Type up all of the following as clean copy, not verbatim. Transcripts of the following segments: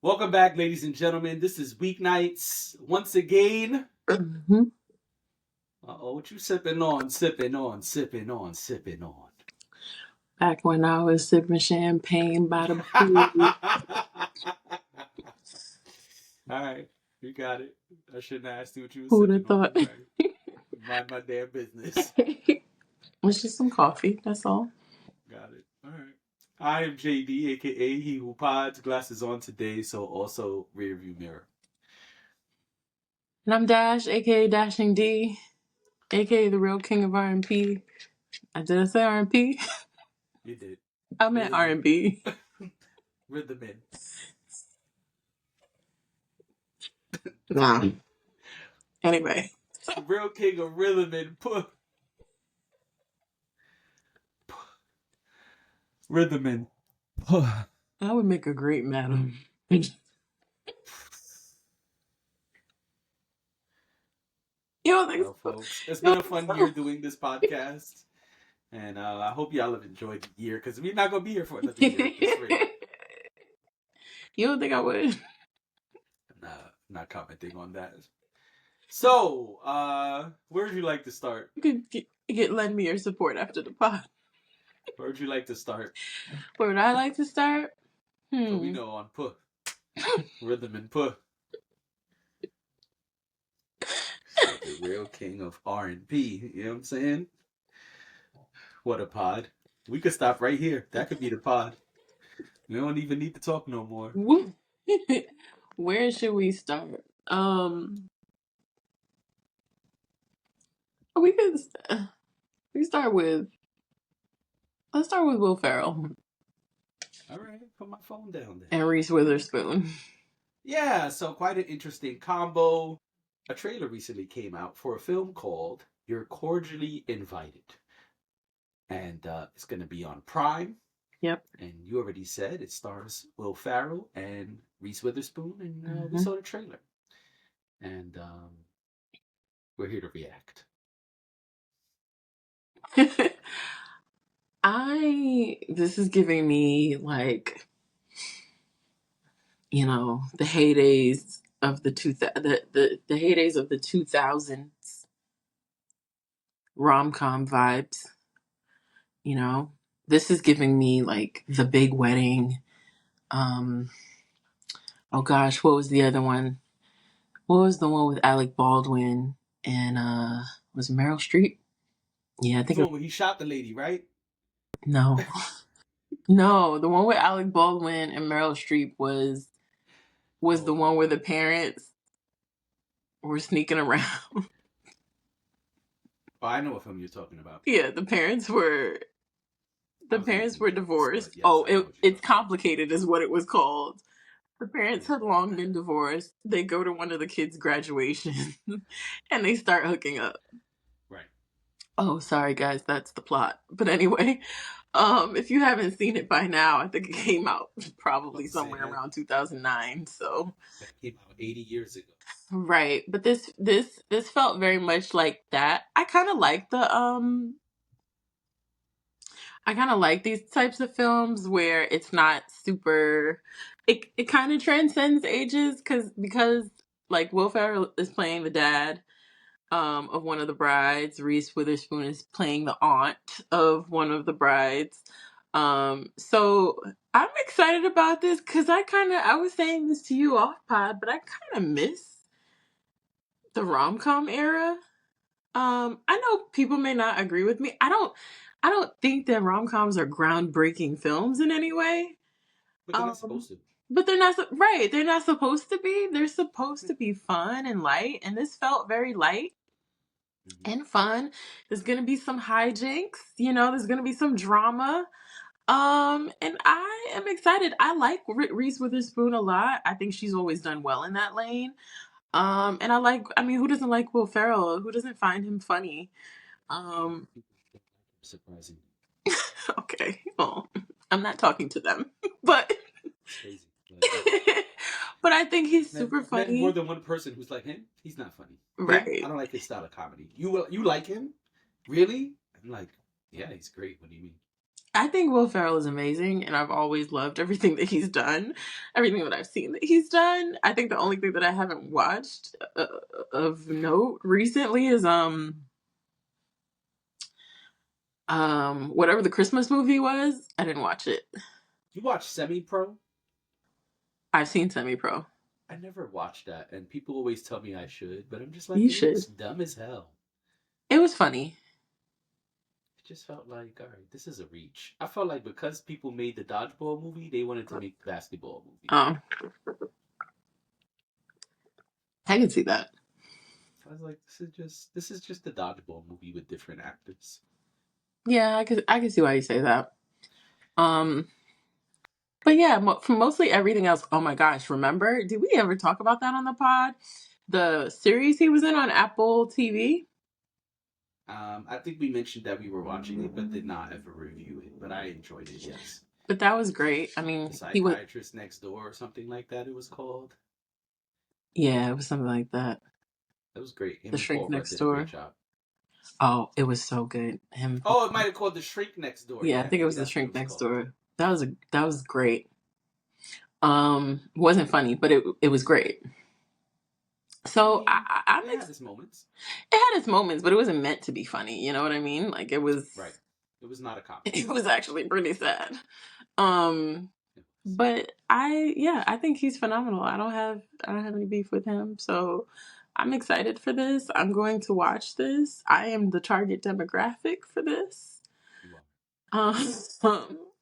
Welcome back, ladies and gentlemen. This is Weeknights once again. Mm-hmm. What you sipping on? Sipping on, sipping on, sipping on. Back when I was sipping champagne by the pool. All right, you got it. I shouldn't have asked you what you were Who'd sipping have on. thought? You right. Mind my damn business. It's just some coffee, that's all. Got it. All right. I am JD, aka He Who Pods. Glasses on today, so also rear view mirror. And I'm Dash, aka Dashing D, aka the real king of R&P. Did I say R&P? You did. I meant Rhythm, R&B. rhythm in. Nah. Anyway. Real king of rhythm and put rhythm in. I would make a great madam. You don't think Well, so? folks, it's You been don't a think fun so? year doing this podcast, and I hope y'all have enjoyed the year because we're not gonna be here for another year at this rate. You don't think I would? Nah, not commenting on that. So, where would you like to start? You could lend me your support after the pod. Where would you like to start? Where would I like to start? So we know on puh, rhythm and puh. So the real king of R&B. You know what I'm saying? What a pod. We could stop right here. That could be the pod. We don't even need to talk no more. Where should we start? We could we start with let's start with Will Ferrell All right, put my phone down there. and Reese Witherspoon. Yeah, so quite an interesting combo. A trailer recently came out for a film called You're Cordially Invited. And it's going to be on Prime. Yep. And you already said it stars Will Ferrell and Reese Witherspoon. And we Mhm. saw the trailer. And we're here to react. This is giving me like, the heydays of the heydays of the 2000s rom-com vibes, you know. This is giving me like The Big Wedding. Um oh gosh, what was the other one? What was the one with Alec Baldwin and was it Meryl Streep? Yeah, I It's think the it one where he shot the lady, right? no. No, the one with Alec Baldwin and Meryl Streep was the Oh, one where the parents were sneaking around. oh, I know what film you're talking about. Yeah, I the was going to parents do were jokes, divorced. but yes, Oh, I know what you're it's talking about. complicated is what it was called. The parents Yeah, had long been divorced. They go to one of the kids' graduations and they start hooking up. right. Oh, sorry guys, that's the plot. But anyway, if you haven't seen it by now, I think it came out About probably to say somewhere around 2009. So, that came out 80 years ago. right. But this felt very much like that. I kind of like these types of films where it's not super. It kind of transcends ages because like Will Ferrell is playing the dad of one of the brides. Reese Witherspoon is playing the aunt of one of the brides. So I'm excited about this because I was saying this to you off pod, but I kind of miss the rom com era. I know people may not agree with me. I don't think that rom coms are groundbreaking films in any way. But they're not Um, supposed to. but they're not right. They're not supposed to be. They're supposed to be fun and light, and this felt very light Mm-hmm. and fun. There's gonna be some hijinks. There's gonna be some drama. And I am excited. I like Reese Witherspoon a lot. I think she's always done well in that lane. And I mean, who doesn't like Will Ferrell? Who doesn't find him funny? Um, Surprising. okay. Well, I'm not talking to them, but It's crazy. but I think he's super I've met more funny. than one person who's like him. He's not funny. Him, I Right. don't like his style of comedy. You like him? Really? I'm like, yeah, he's great. What do you mean? I think Will Ferrell is amazing, and I've always loved everything that he's done, everything that I've seen that he's done. I think the only thing that I haven't watched of note recently is whatever the Christmas movie was. I didn't watch it. You watch Semi Pro? I've seen Semi Pro. I never watched that, and people always tell me I should, but I'm just like, You it looks should. dumb as hell. It was funny. It just felt like, all right, this is a reach. I felt like because people made the dodgeball movie, they wanted to make the basketball movie. I can see that. I was like, this is just a dodgeball movie with different actors. Yeah, I can see why you say that. But yeah, for mostly everything else. Oh my gosh, remember? Did we ever talk about that on the pod? The series he was in on Apple TV. I think we mentioned that we were watching it, but did not ever review it. But I enjoyed it, yes. But that was great. I mean, The he was. Psychiatrist Next Door or something like that. It was called. Yeah, it was something like that. That was great. Him The and Shrink Paul Rudd Next did a great Door. job. Oh, it was so good. Him. Oh, it might have called The Shrink Next Door. Yeah, I think it maybe was The that's what Shrink it was Next called. Door. That was great. Wasn't funny, but it was great. So I'm it had its moments. It had its moments, but it wasn't meant to be funny. You know what I mean? Like it was. Right. It was not a comedy. It was actually pretty sad. But I think he's phenomenal. I don't have any beef with him. So I'm excited for this. I'm going to watch this. I am the target demographic for this.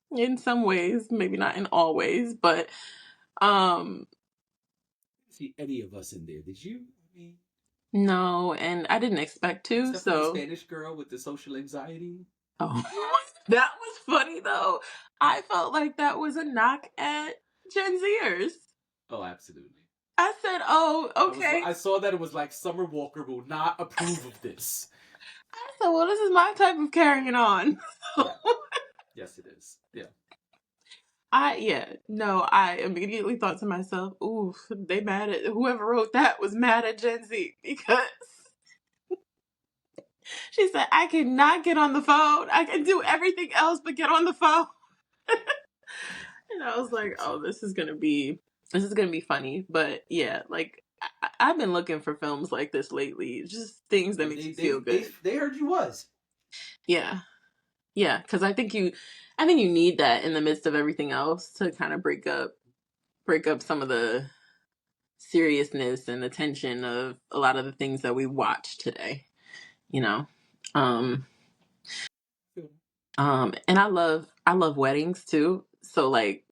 In some ways, maybe not in all ways, but see any of us in there, did you? I mean, no, and I didn't expect to. except for the So Spanish girl with the social anxiety. oh, that was funny though. I felt like that was a knock at Gen Zers. Oh, absolutely. I said, "Oh, okay." I saw that it was like Summer Walker will not approve of this. I said, "Well, this is my type of carrying on." Yeah. Yes, it is. Yeah. I immediately thought to myself, "Ooh, they mad at whoever wrote that was mad at Gen Z because." She said, I cannot get on the phone. I can do everything else but get on the phone. And I was like, oh, this is gonna be funny. But yeah, like I've been looking for films like this lately. Just things that make you feel good. They heard you was. Yeah. Yeah. Cause I think you need that in the midst of everything else to kind of break up some of the seriousness and the tension of a lot of the things that we watch today. You know? And I love weddings too. So like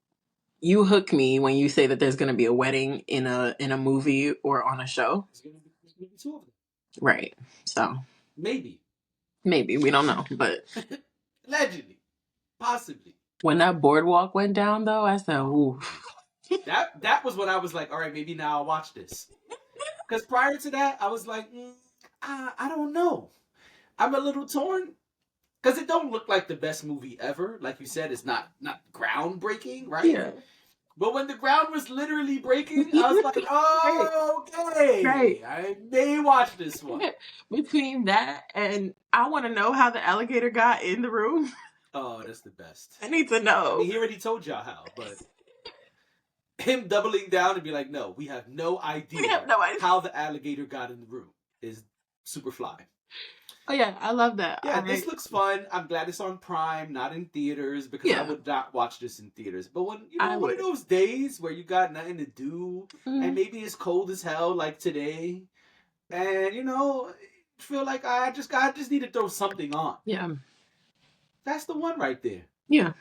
you hook me when you say that there's going to be a wedding in a movie or on a show. There's gonna be two of them. Right. So maybe we don't know, but allegedly, possibly. When that boardwalk went down though, I said, ooh. That was when I was like, all right, maybe now I'll watch this. Because prior to that, I was like, I don't know. I'm a little torn. Because it don't look like the best movie ever. Like you said, it's not groundbreaking, right? Yeah. But when the ground was literally breaking, I was like, oh, okay. Right. I may watch this one. Between that and I want to know how the alligator got in the room. Oh, that's the best. I need to know. I mean, he already told y'all how, but him doubling down and be like, no, we have no idea how the alligator got in the room is super fly. Oh yeah, I love that. Yeah, this looks fun. I'm glad it's on Prime, not in theaters, because I would not watch this in theaters. But when one of those days where you got nothing to do, and maybe it's cold as hell like today, and feel like I just need to throw something on. Yeah, that's the one right there. Yeah,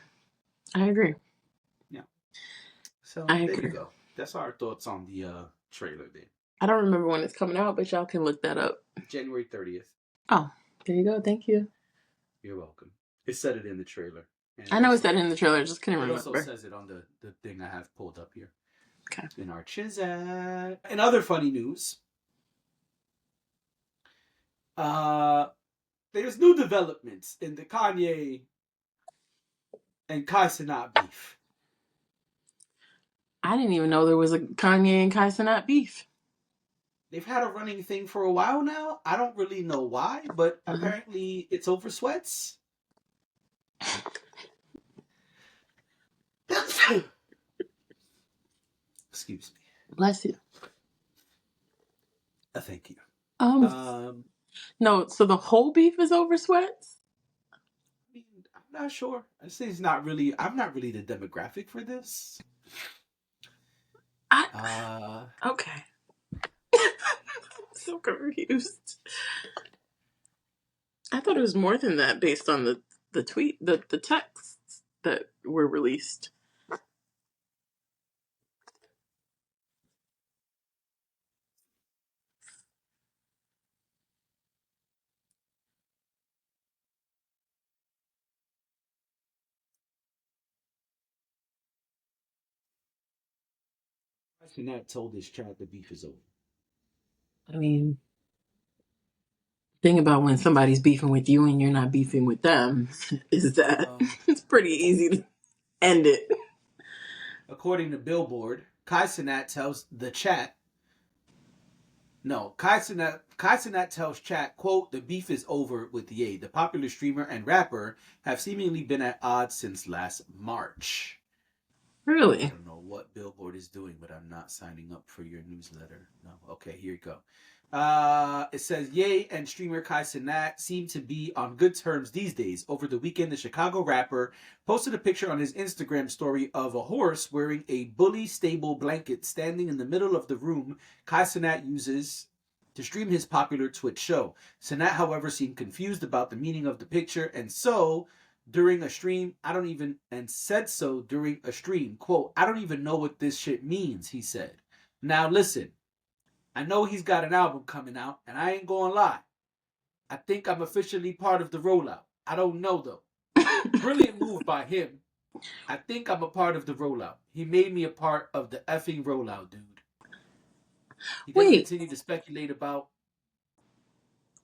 I agree. Yeah. So there you go. That's our thoughts on the trailer there. I don't remember when it's coming out, but y'all can look that up. January 30th. Oh, there you go. Thank you. You're welcome. It said it in the trailer. I know it said it in the trailer. I just couldn't remember. It also says it on the thing I have pulled up here. Okay. In our Chizat. In other funny news, there's new developments in the Kanye and Cenat beef. I didn't even know there was a Kanye and Cenat beef. They've had a running thing for a while now. I don't really know why, but apparently it's over sweats. Excuse me. Bless you. Thank you. Um, Um, no, so the whole beef is over sweats? I mean, I'm not sure. I say it's not really. I'm not really the demographic for this. I Uh, okay. So confused. I thought it was more than that based on the tweet the texts that were released. Cenat told his chat the beef is over. I mean, thing about when somebody's beefing with you and you're not beefing with them is that Um, it's pretty easy to end it. According to Billboard, Kai Cenat tells the chat. No, Kai Cenat tells chat, quote, the beef is over with Ye. The popular streamer and rapper have seemingly been at odds since last March. I Really? don't know what Billboard is doing, but I'm not signing up for your newsletter. No. Okay, here you go. It says Ye and streamer Kai Cenat seem to be on good terms these days. Over the weekend, the Chicago rapper posted a picture on his Instagram story of a horse wearing a bully stable blanket standing in the middle of the room Kai Cenat uses to stream his popular Twitch show. Cenat, however, seemed confused about the meaning of the picture, and so during a stream, I don't even, and said so during a stream, quote, I don't even know what this shit means, he said. Now listen, I know he's got an album coming out, and I ain't gonna lie. I think I'm officially part of the rollout. I don't know though. Brilliant move by him. I think I'm a part of the rollout. He made me a part of the effing rollout, dude. He then Wait, continued to speculate about.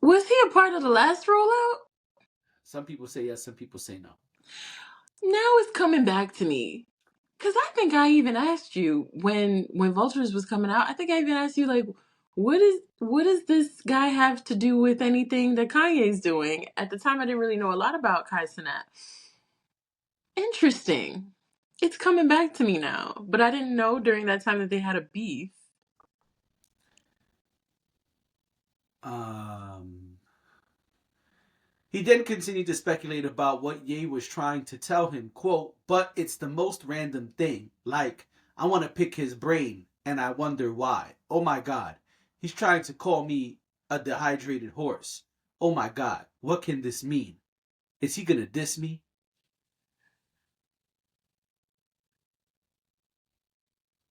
was he a part of the last rollout? Some people say yes, some people say no. Now it's coming back to me. Cause I think I even asked you when Vultures was coming out. I think I even asked you like, what does this guy have to do with anything that Kanye's doing? At the time, I didn't really know a lot about Kai Cenat. Interesting. It's coming back to me now, but I didn't know during that time that they had a beef. Um, He then continued to speculate about what Ye was trying to tell him, quote, but it's the most random thing. Like, I want to pick his brain, and I wonder why. Oh my god, he's trying to call me a dehydrated horse. Oh my god, what can this mean? Is he gonna diss me?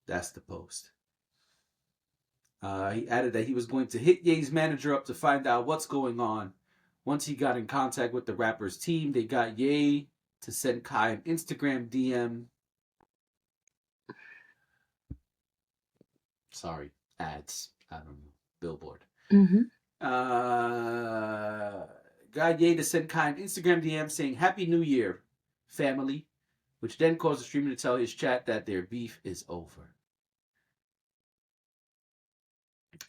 That's the post. He added that he was going to hit Ye's manager up to find out what's going on. Once he got in contact with the rapper's team, they got Ye to send Kai an Instagram DM. Sorry, ads. I don't know. Billboard. Mm-hmm. Uh, got Ye to send Kai an Instagram DM saying Happy New Year, family, which then caused the streamer to tell his chat that their beef is over.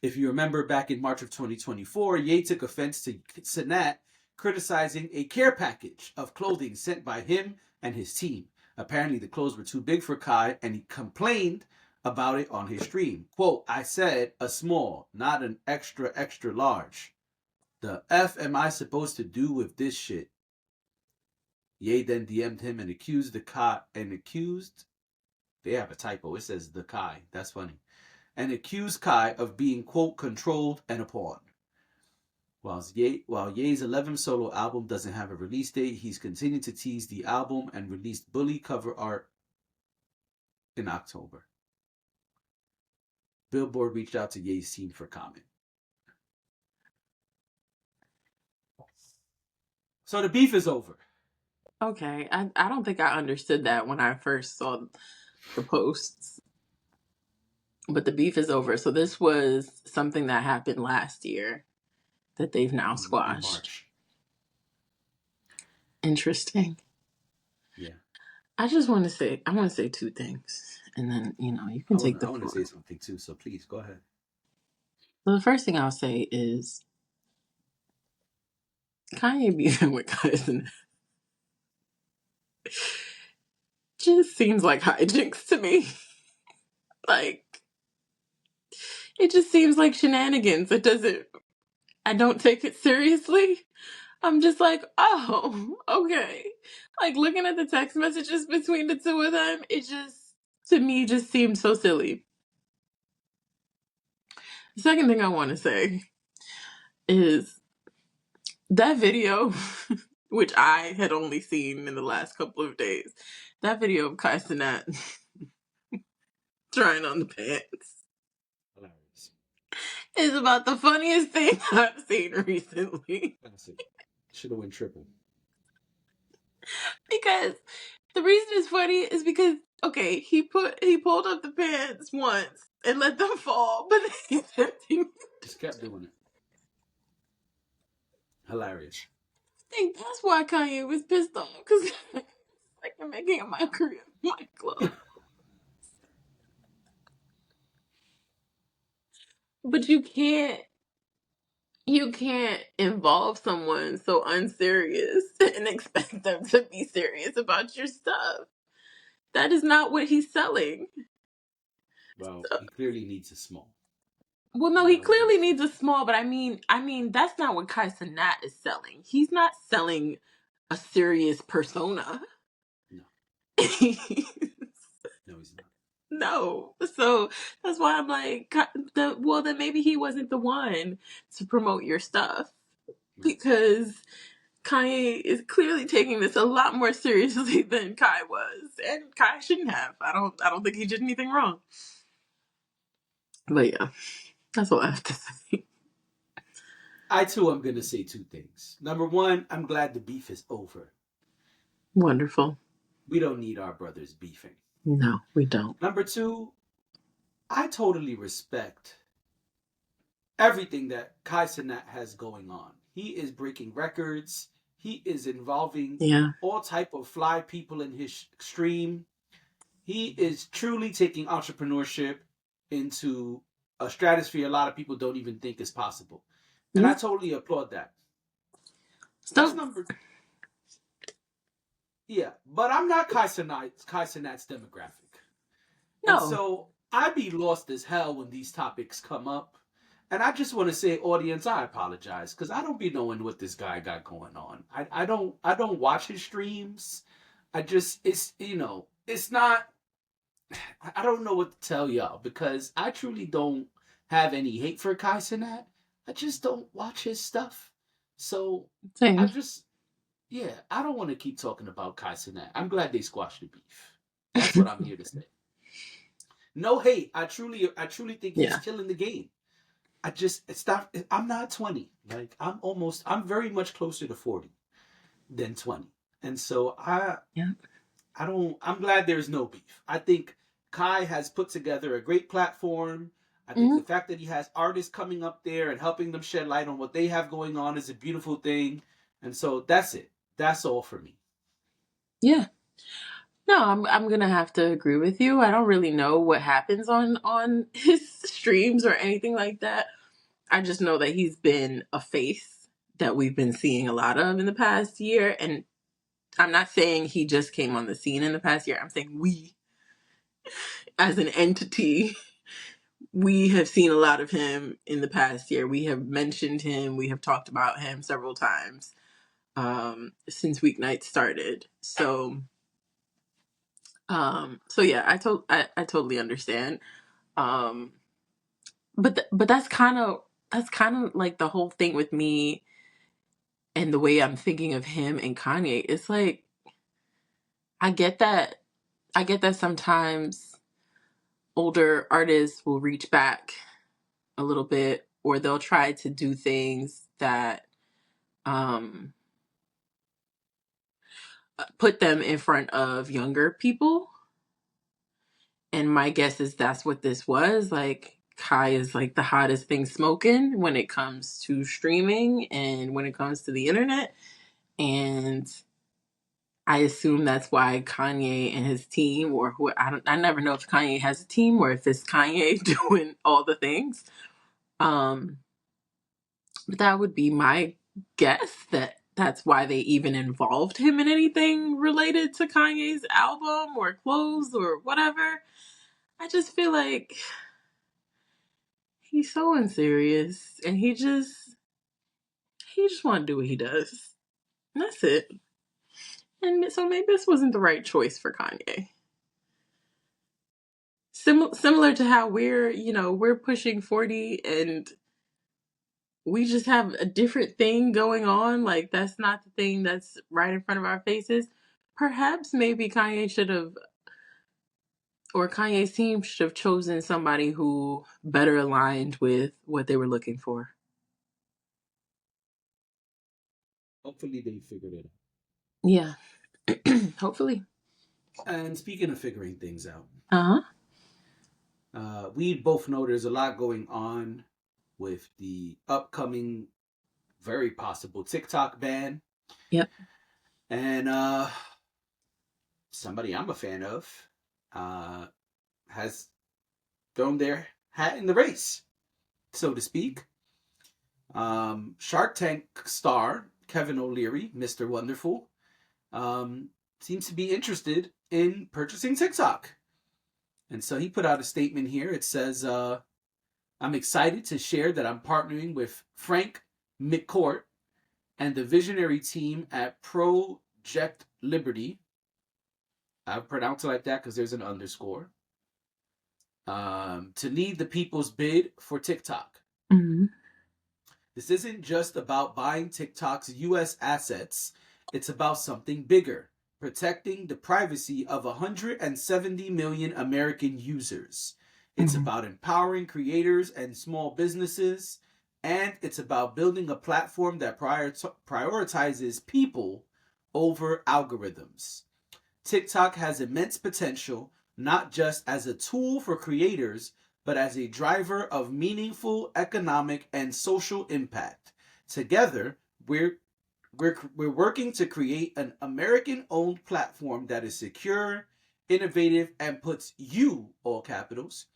If you remember back in March of 2024, Ye took offense to Cenat criticizing a care package of clothing sent by him and his team. Apparently, the clothes were too big for Kai, and he complained about it on his stream. Quote, I said a small, not an extra, extra large. The F am I supposed to do with this shit? Ye then DM'd him and accused the Kai, they have a typo. It says the Kai. That's funny. And accused Kai of being, quote, controlled and a pawn. While Ye's 11th solo album doesn't have a release date, he's continued to tease the album and released Bully cover art in October. Billboard reached out to Ye's team for comment. So the beef is over. Okay, I don't think I understood that when I first saw the posts. But the beef is over. So this was something that happened last year that they've now In squashed. March. Interesting. Yeah. I just want to say, I want to say two things, and then you can take the I want to floor. say something too, so please go ahead. So the first thing I'll say is Kanye beefing with cousin. just seems like hijinks to me. Like, it just seems like shenanigans. I don't take it seriously. I'm just like, oh, okay. Like, looking at the text messages between the two of them, it just, to me, just seemed so silly. The second thing I want to say is that video, which I had only seen in the last couple of days, that video of Kai Cenat trying on the pants Hilarious. is about the funniest thing I've seen recently. Classic. Should have went triple. Because the reason it's funny is because, okay, he pulled up the pants once and let them fall, but he Just kept doing it. Hilarious. I think that's why Kanye was pissed off, because like, you're making a mockery of my clothes. But you can't involve someone so unserious and expect them to be serious about your stuff. That is not what he's selling. Well, So, he clearly needs a small. well, no, And he that was clearly it. needs a small, but I mean, that's not what Kai Cenat is selling. He's not selling a serious persona. No. No, he's not. No. So that's why I'm like, well, then maybe he wasn't the one to promote your stuff, Right. because Kanye is clearly taking this a lot more seriously than Kai was, and Kai shouldn't have. I don't think he did anything wrong. But yeah, that's all I have to say. I too am going to say two things. Number one, I'm glad the beef is over. Wonderful. We don't need our brothers beefing. No, we don't. Number two, I totally respect everything that Kai Cenat has going on. He is breaking records. He is involving all type of fly people in his stream. He is truly taking entrepreneurship into a stratosphere a lot of people don't even think is possible. And I totally applaud that. That's number. Yeah, but I'm not Kai Cenat's demographic. No. And so I be lost as hell when these topics come up. And I just want to say, audience, I apologize because I don't be knowing what this guy got going on. I don't watch his streams. It's not. I don't know what to tell y'all because I truly don't have any hate for Kai Cenat. I just don't watch his stuff. So Same. I don't want to keep talking about Kai Cenat. I'm glad they squashed the beef. That's what I'm here to say. No hate. I truly think he's killing the game. I'm not 20. Like I'm very much closer to 40 than 20. And so I'm glad there's no beef. I think Kai has put together a great platform. I think the fact that he has artists coming up there and helping them shed light on what they have going on is a beautiful thing. And so that's it. That's all for me. Yeah. No, I'm gonna have to agree with you. I don't really know what happens on his streams or anything like that. I just know that he's been a face that we've been seeing a lot of in the past year, and I'm not saying he just came on the scene in the past year. I'm saying we, as an entity, we have seen a lot of him in the past year. We have mentioned him. We have talked about him several times since Weeknights started. So yeah, I totally understand. But that's kind of like the whole thing with me and the way I'm thinking of him and Kanye. It's like I get that sometimes older artists will reach back a little bit, or they'll try to do things that put them in front of younger people. And my guess is that's what this was. Like, Kai is like the hottest thing smoking when it comes to streaming and when it comes to the internet. And I assume that's why Kanye and his team, or who I never know if Kanye has a team or if it's Kanye doing all the things. But that would be my guess, that that's why they even involved him in anything related to Kanye's album or clothes or whatever. I just feel like he's so unserious and he just want to do what he does. And that's it. And so maybe this wasn't the right choice for Kanye. Similar to how we're pushing 40 and we just have a different thing going on. Like, that's not the thing that's right in front of our faces. Perhaps maybe Kanye's team should have chosen somebody who better aligned with what they were looking for. Hopefully they figured it Yeah. Hopefully. out. And speaking of figuring things out, Uh-huh. we both know there's a lot going on with the upcoming, very possible TikTok ban. Yep. And somebody I'm a fan of uh, has thrown their hat in the race, so to speak. Shark Tank star Kevin O'Leary, Mr. Wonderful, seems to be interested in purchasing TikTok. And so he put out a statement here. It says, I'm excited to share that I'm partnering with Frank McCourt and the visionary team at Project Liberty. I pronounce it like that because there's an underscore. To lead the people's bid for TikTok. Mm-hmm. This isn't just about buying TikTok's US assets, it's about something bigger, protecting the privacy of 170 million American users. It's Mm-hmm. about empowering creators and small businesses, and it's about building a platform that prioritizes people over algorithms. TikTok has immense potential, not just as a tool for creators, but as a driver of meaningful economic and social impact. Together, we're working to create an American-owned platform that is secure, innovative, and puts you, all capitals,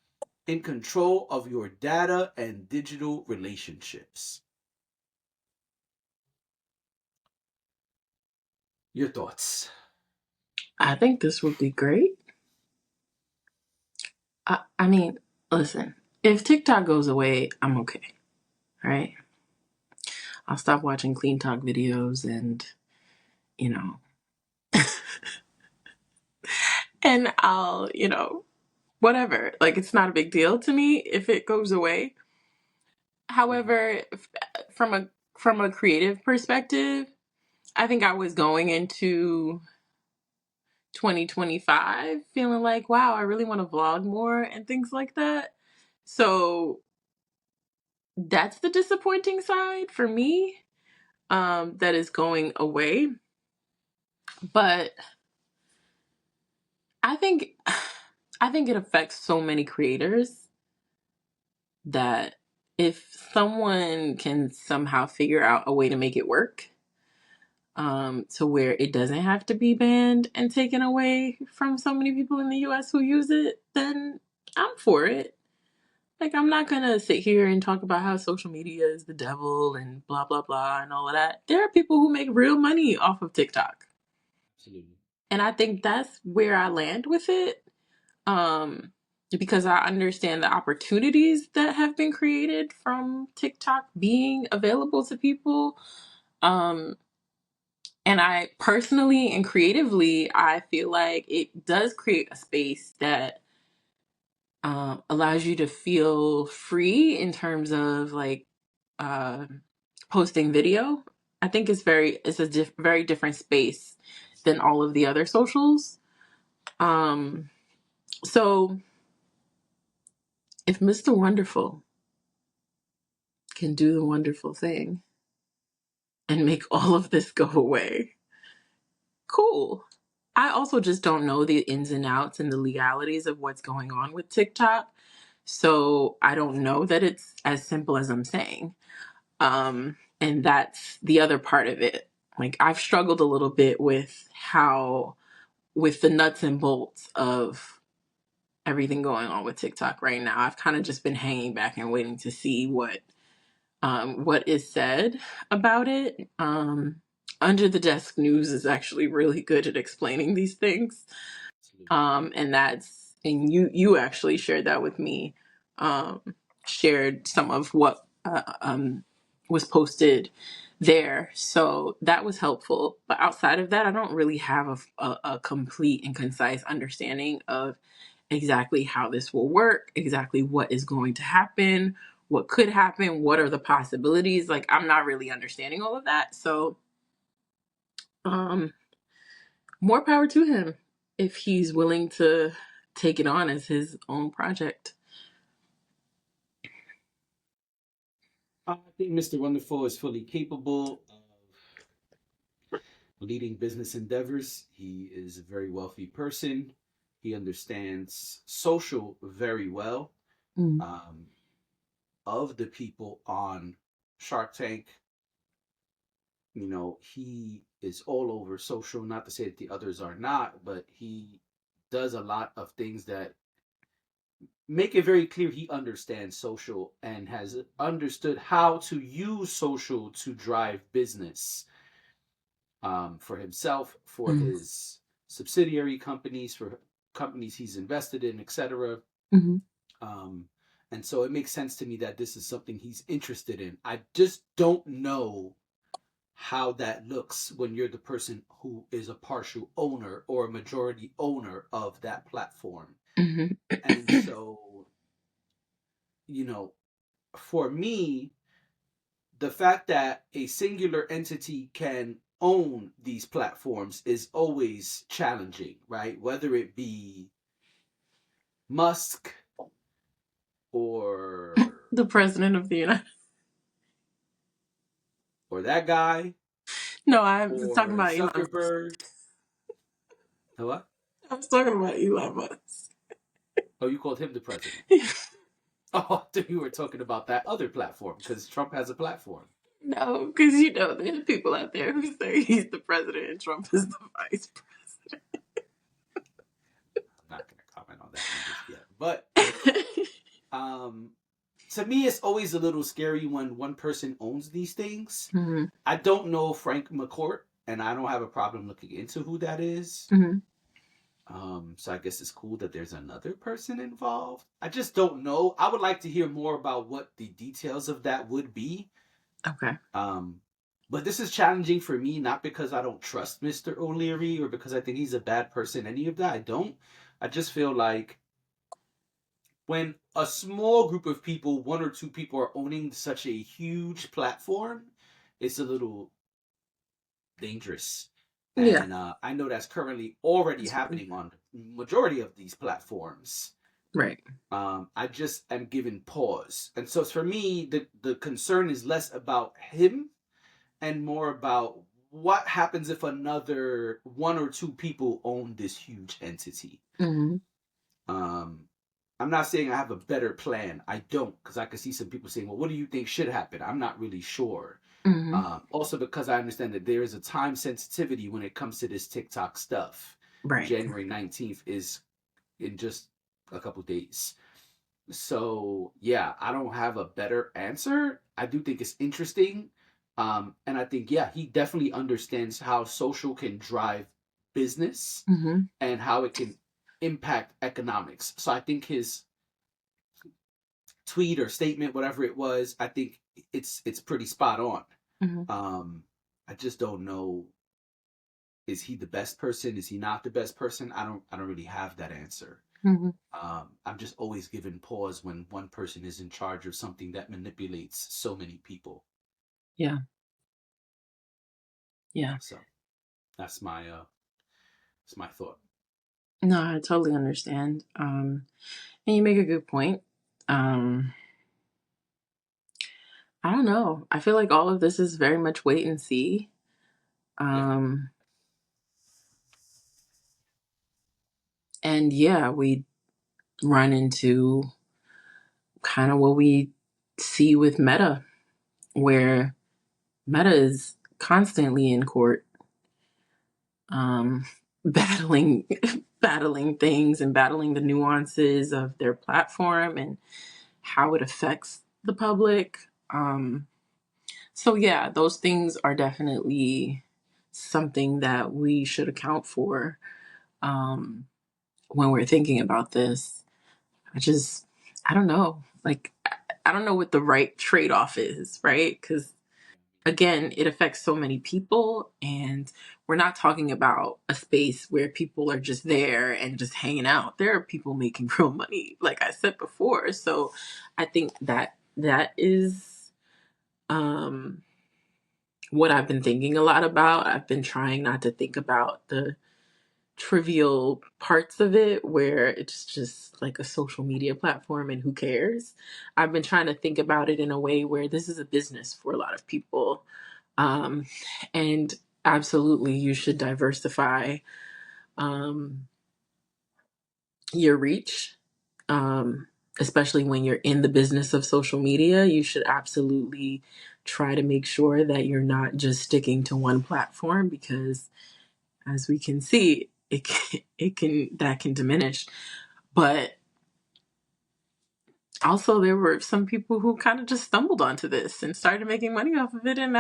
in control of your data and digital relationships. Your thoughts? I think this would be great. I mean, listen, if TikTok goes away, I'm okay. Right? I'll stop watching clean talk videos and, you know, and whatever. Like, it's not a big deal to me if it goes away. However, from a creative perspective, I think I was going into 2025 feeling like, wow, I really want to vlog more and things like that. So that's the disappointing side for me, that is going away. But I think I think it affects so many creators that if someone can somehow figure out a way to make it work, to where it doesn't have to be banned and taken away from so many people in the US who use it, then I'm for it. Like, I'm not gonna sit here and talk about how social media is the devil and blah, blah, blah, and all of that. There are people who make real money off of TikTok. Absolutely. And I think that's where I land with it. Um, because I understand the opportunities that have been created from TikTok being available to people. Um, and I personally and creatively, I feel like it does create a space that allows you to feel free in terms of like uh, posting video. I think it's a very different space than all of the other socials. Um, so if Mr. Wonderful can do the wonderful thing and make all of this go away, cool. I also just don't know the ins and outs and the legalities of what's going on with TikTok. So I don't know that it's as simple as I'm saying. And that's the other part of it. Like, I've struggled a little bit with the nuts and bolts of everything going on with TikTok right now. I've kind of just been hanging back and waiting to see what is said about it. Under the Desk News is actually really good at explaining these things. Absolutely. And you actually shared that with me. Um, Shared some of what was posted there, so that was helpful. But outside of that, I don't really have a complete and concise understanding of exactly how this will work, exactly what is going to happen, what could happen, what are the possibilities. Like, I'm not really understanding all of that. So, um, more power to him if he's willing to take it on as his own project. I think Mr. Wonderful is fully capable of leading business endeavors. He is a very wealthy person. He understands social very well. Mm. Um, of the people on Shark Tank, he is all over social. Not to say that the others are not, but he does a lot of things that make it very clear he understands social and has understood how to use social to drive business, for himself, for Mm. his subsidiary companies, for companies he's invested in, etc. Mm-hmm. Um, and so it makes sense to me that this is something he's interested in. I just don't know how that looks when you're the person who is a partial owner or a majority owner of that platform. And Mm-hmm. so, you know, for me, the fact that a singular entity can own these platforms is always challenging, right? Whether it be Musk or The president of the United. that guy No, I was talking or about Elon Musk. Zuckerberg. What? I was talking about Elon Musk. Oh, you called him the president. Oh, I thought you were talking about that other platform because Trump has a platform. No, because there's people out there who say he's the president and Trump is the vice I'm not going to comment on that one just yet. But president. um, to me, it's always a little scary when one person owns these things. Mm-hmm. I don't know Frank McCourt, and I don't have a problem looking into who that is. Mm-hmm. So I guess it's cool that there's another person involved. I just don't know. I would like to hear more about what the details of that would be. Okay. Um, but this is challenging for me, not because I don't trust Mr. O'Leary or because I think he's a bad person, any of that. I don't. I just feel like when a small group of people, one or two people, are owning such a huge platform, it's a little dangerous. Yeah. And I know that's currently already happening on the majority of these platforms. Right. I just am giving pause. And so for me, the concern is less about him and more about what happens if another one or two people own this huge entity. Mm-hmm. Um, I'm not saying I have a better plan. I don't, because I can see some people saying, well, what do you think should happen? I'm not really sure. Mm-hmm. Also, because I understand that there is a time sensitivity when it comes to this TikTok stuff. Right. January 19th is in just a couple days. So, yeah, I don't have a better answer. I do think it's interesting. And I think, yeah, he definitely understands how social can drive business Mm-hmm. and how it can impact economics. So I think his tweet or statement, whatever it was, I think it's pretty spot on. Mm-hmm. Um, I just don't know. Is he the best person? Is he not the best person? I don't really have that answer. Mm-hmm. I'm just always given pause when one person is in charge of something that manipulates so many people. Yeah. Yeah. So that's my thought. No, I totally understand. And you make a good point. Um, I don't know. I feel like all of this is very much wait and see. Yeah, Um, and yeah, we run into kind of what we see with Meta, where Meta is constantly in court, battling battling things and battling the nuances of their platform and how it affects the public. So yeah, those things are definitely something that we should account for um, when we're thinking about this. I just, I don't know. Like, I don't know what the right trade off is, right? Because again, it affects so many people, and we're not talking about a space where people are just there and just hanging out. There are people making real money, like I said before. So I think that is um what I've been thinking a lot about. I've been trying not to think about the trivial parts of it where it's just like a social media platform and who cares. I've been trying to think about it in a way where this is a business for a lot of people. Um, and absolutely, you should diversify um, your reach, um, especially when you're in the business of social media. You should absolutely try to make sure that you're not just sticking to one platform because, as we can see, it can that can diminish. But also, there were some people who kind of just stumbled onto this and started making money off of it, and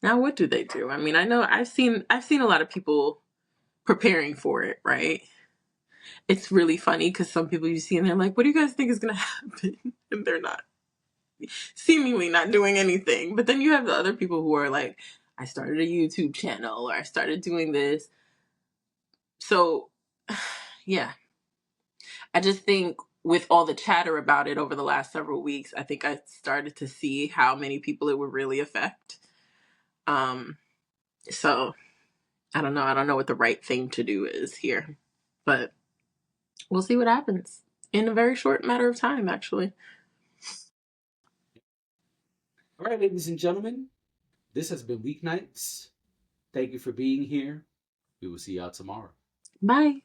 now what do they do? I mean, I know I've seen a lot of people preparing for it, right? It's really funny because some people you see and they're like, "What do you guys think is going to happen?" And they're not seemingly not doing anything. But then you have the other people who are like, "I started a YouTube channel or I started doing this." So, yeah, I just think with all the chatter about it over the last several weeks, I think I started to see how many people it would really affect. Um, so I don't know. I don't know what the right thing to do is here, but we'll see what happens in a very short matter of time, actually. All right, ladies and gentlemen, this has been Weeknights. Thank you for being here. We will see y'all tomorrow. Bye.